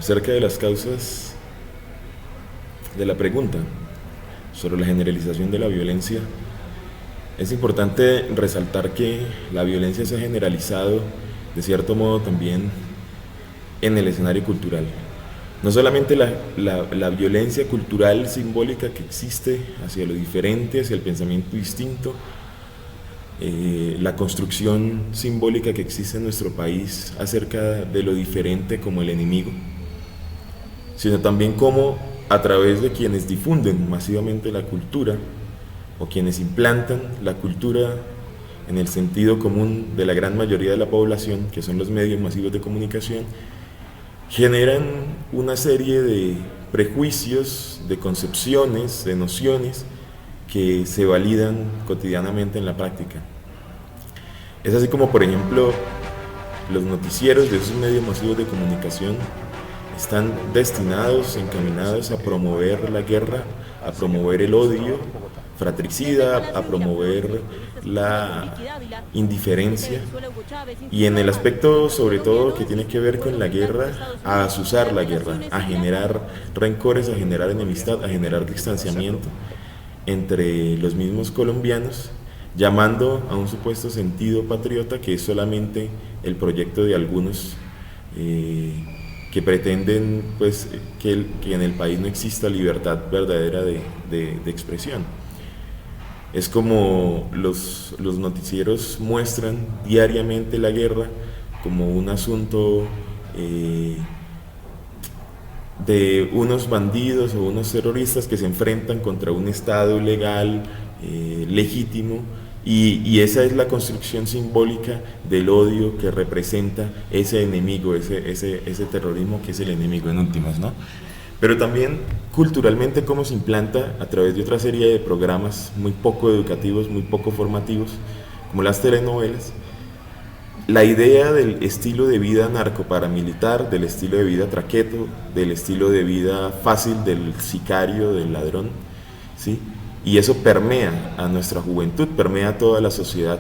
Acerca de las causas de la pregunta sobre la generalización de la violencia, es importante resaltar que la violencia se ha generalizado de cierto modo también en el escenario cultural. No solamente la violencia cultural simbólica que existe hacia lo diferente, hacia el pensamiento distinto, la construcción simbólica que existe en nuestro país acerca de lo diferente como el enemigo, sino también como a través de quienes difunden masivamente la cultura o quienes implantan la cultura en el sentido común de la gran mayoría de la población, que son los medios masivos de comunicación, generan una serie de prejuicios, de concepciones, de nociones que se validan cotidianamente en la práctica. Es así como, por ejemplo, los noticieros de esos medios masivos de comunicación están destinados, encaminados a promover la guerra, a promover el odio fratricida, a promover la indiferencia y en el aspecto sobre todo que tiene que ver con la guerra, a azuzar la guerra, a generar rencores, a generar enemistad, a generar distanciamiento entre los mismos colombianos, llamando a un supuesto sentido patriota que es solamente el proyecto de algunos que pretenden pues, que en el país no exista libertad verdadera de expresión. Es como los noticieros muestran diariamente la guerra como un asunto de unos bandidos o unos terroristas que se enfrentan contra un Estado legal, legítimo, y esa es la construcción simbólica del odio que representa ese enemigo, ese terrorismo que es el enemigo en últimas, ¿no? Pero también culturalmente cómo se implanta a través de otra serie de programas muy poco educativos, muy poco formativos, como las telenovelas, la idea del estilo de vida narcoparamilitar, del estilo de vida traqueto, del estilo de vida fácil del sicario, del ladrón, ¿sí? Y eso permea a nuestra juventud, permea a toda la sociedad.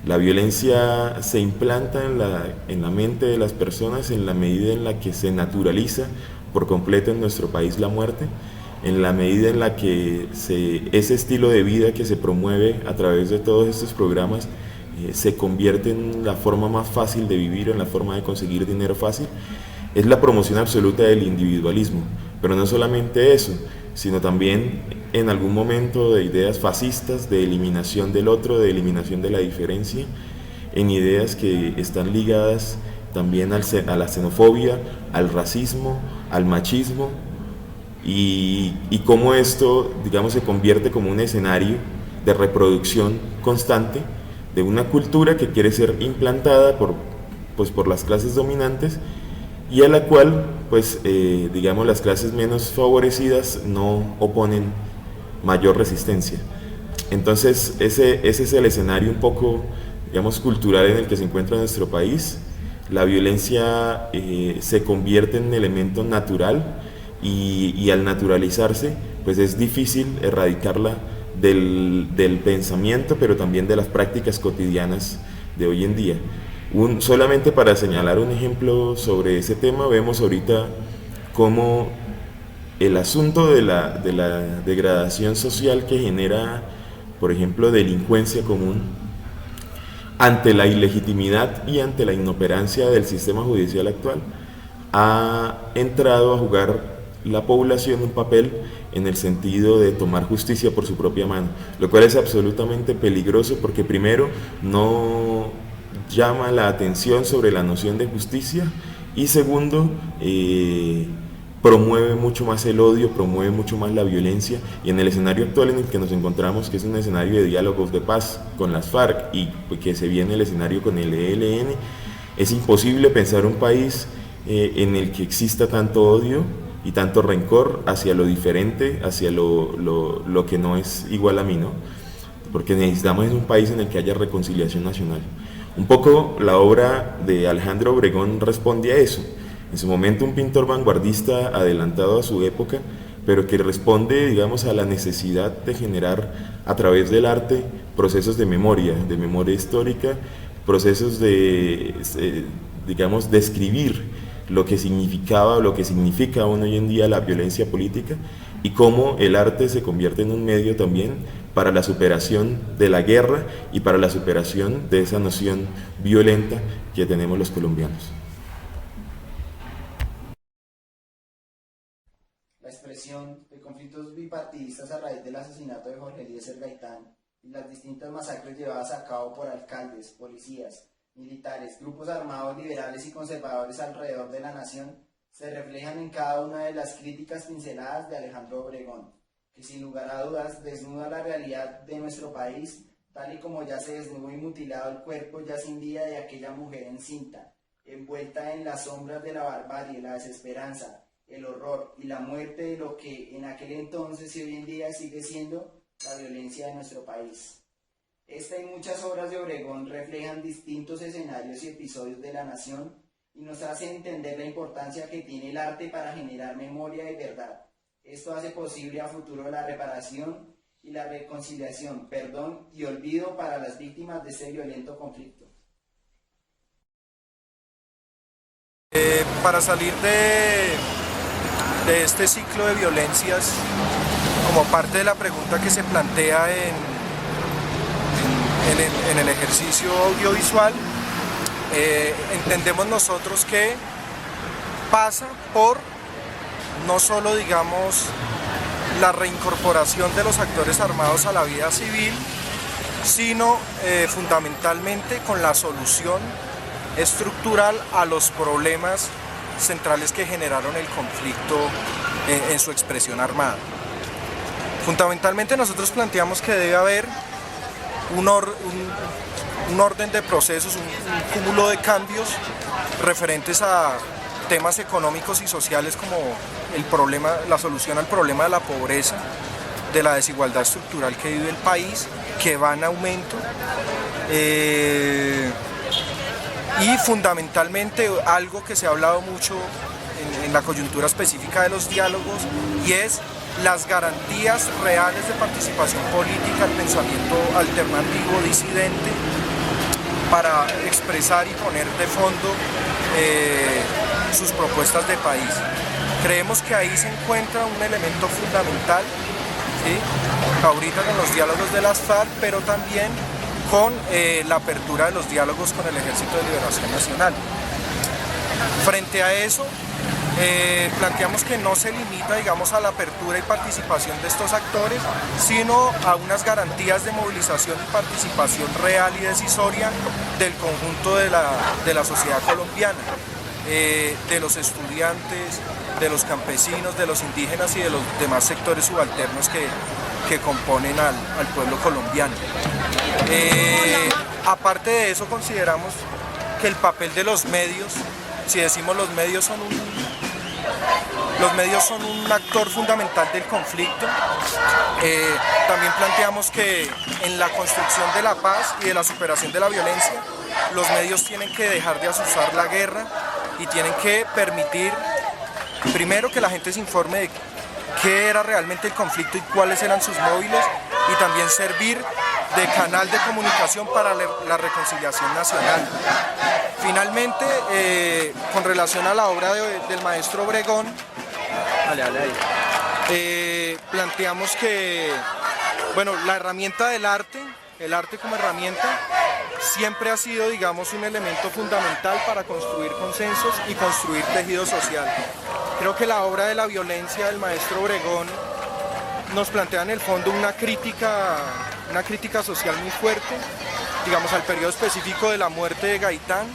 La violencia se implanta en la mente de las personas en la medida en la que se naturaliza por completo en nuestro país la muerte, en la medida en la que ese estilo de vida que se promueve a través de todos estos programas se convierte en la forma más fácil de vivir, en la forma de conseguir dinero fácil. Es la promoción absoluta del individualismo, pero no solamente eso, sino también en algún momento de ideas fascistas, de eliminación del otro, de eliminación de la diferencia, en ideas que están ligadas también a la xenofobia, al racismo, al machismo, y cómo esto, digamos, se convierte como un escenario de reproducción constante de una cultura que quiere ser implantada por las clases dominantes y a la cual, digamos, las clases menos favorecidas no oponen mayor resistencia. Entonces, ese es el escenario un poco, digamos, cultural en el que se encuentra nuestro país. La violencia se convierte en un elemento natural y al naturalizarse, pues es difícil erradicarla del pensamiento, pero también de las prácticas cotidianas de hoy en día. Solamente para señalar un ejemplo sobre ese tema, vemos ahorita cómo el asunto de la degradación social que genera, por ejemplo, delincuencia común, ante la ilegitimidad y ante la inoperancia del sistema judicial actual, ha entrado a jugar la población un papel en el sentido de tomar justicia por su propia mano, lo cual es absolutamente peligroso porque primero no llama la atención sobre la noción de justicia y segundo promueve mucho más el odio, promueve mucho más la violencia, y en el escenario actual en el que nos encontramos, que es un escenario de diálogos de paz con las FARC y que se viene el escenario con el ELN, es imposible pensar un país en el que exista tanto odio y tanto rencor hacia lo diferente, hacia lo que no es igual a mí, ¿no? Porque necesitamos un país en el que haya reconciliación nacional. Un poco la obra de Alejandro Obregón responde a eso. En su momento un pintor vanguardista adelantado a su época, pero que responde, digamos, a la necesidad de generar a través del arte procesos de memoria histórica, procesos de, digamos, de escribir lo que significaba o lo que significa aún hoy en día la violencia política y cómo el arte se convierte en un medio también para la superación de la guerra y para la superación de esa noción violenta que tenemos los colombianos. La expresión de conflictos bipartidistas a raíz del asesinato de Jorge Eliezer Gaitán y las distintas masacres llevadas a cabo por alcaldes, policías, militares, grupos armados liberales y conservadores alrededor de la nación se reflejan en cada una de las críticas pinceladas de Alejandro Obregón, que sin lugar a dudas desnuda la realidad de nuestro país, tal y como ya se desnudó y mutilado el cuerpo ya sin vida de aquella mujer encinta, envuelta en las sombras de la barbarie, la desesperanza, el horror y la muerte de lo que en aquel entonces y hoy en día sigue siendo la violencia de nuestro país. Esta y muchas obras de Obregón reflejan distintos escenarios y episodios de la nación y nos hace entender la importancia que tiene el arte para generar memoria y verdad. Esto hace posible a futuro la reparación y la reconciliación, perdón y olvido para las víctimas de este violento conflicto. Para salir de este ciclo de violencias, como parte de la pregunta que se plantea en el ejercicio audiovisual, entendemos nosotros que pasa por no solo, digamos, la reincorporación de los actores armados a la vida civil, sino fundamentalmente con la solución estructural a los problemas centrales que generaron el conflicto en su expresión armada. Fundamentalmente nosotros planteamos que debe haber un orden de procesos, un cúmulo de cambios referentes a temas económicos y sociales como la solución al problema de la pobreza, de la desigualdad estructural que vive el país, que va en aumento, y fundamentalmente algo que se ha hablado mucho en la coyuntura específica de los diálogos, y es las garantías reales de participación política, el pensamiento alternativo, disidente, para expresar y poner de fondo sus propuestas de país. Creemos que ahí se encuentra un elemento fundamental, ¿sí? Ahorita con los diálogos de las FARC, pero también con la apertura de los diálogos con el Ejército de Liberación Nacional. Frente a eso, planteamos que no se limita, digamos, a la apertura y participación de estos actores, sino a unas garantías de movilización y participación real y decisoria del conjunto de la sociedad colombiana, de los estudiantes, de los campesinos, de los indígenas y de los demás sectores subalternos que componen al pueblo colombiano. Aparte de eso, consideramos que el papel de los medios, si decimos los medios son un actor fundamental del conflicto, también planteamos que en la construcción de la paz y de la superación de la violencia, los medios tienen que dejar de azuzar la guerra y tienen que permitir, primero, que la gente se informe de qué era realmente el conflicto y cuáles eran sus móviles, y también servir de canal de comunicación para la reconciliación nacional. Finalmente, con relación a la obra del maestro Obregón, planteamos que, bueno, la herramienta del arte, el arte como herramienta, siempre ha sido, digamos, un elemento fundamental para construir consensos y construir tejido social. Creo que la obra de la violencia del maestro Obregón nos plantea en el fondo una crítica social muy fuerte, digamos, al periodo específico de la muerte de Gaitán,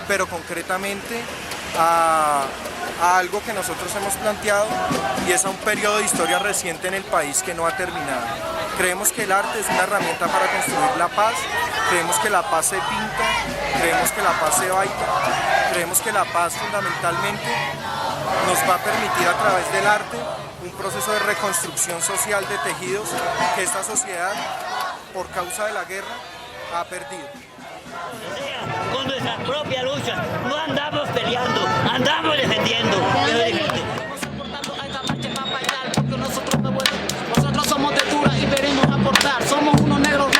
pero concretamente a algo que nosotros hemos planteado, y es a un periodo de historia reciente en el país que no ha terminado. Creemos que el arte es una herramienta para construir la paz, creemos que la paz se pinta, creemos que la paz se baila, creemos que la paz fundamentalmente nos va a permitir a través del arte un proceso de reconstrucción social de tejidos que esta sociedad, por causa de la guerra, ha perdido. Con nuestra propia lucha, no andamos peleando, andamos defendiendo. Estamos soportando a esta marcha para bailar, porque nosotros somos de dura y veremos aportar. Somos unos negros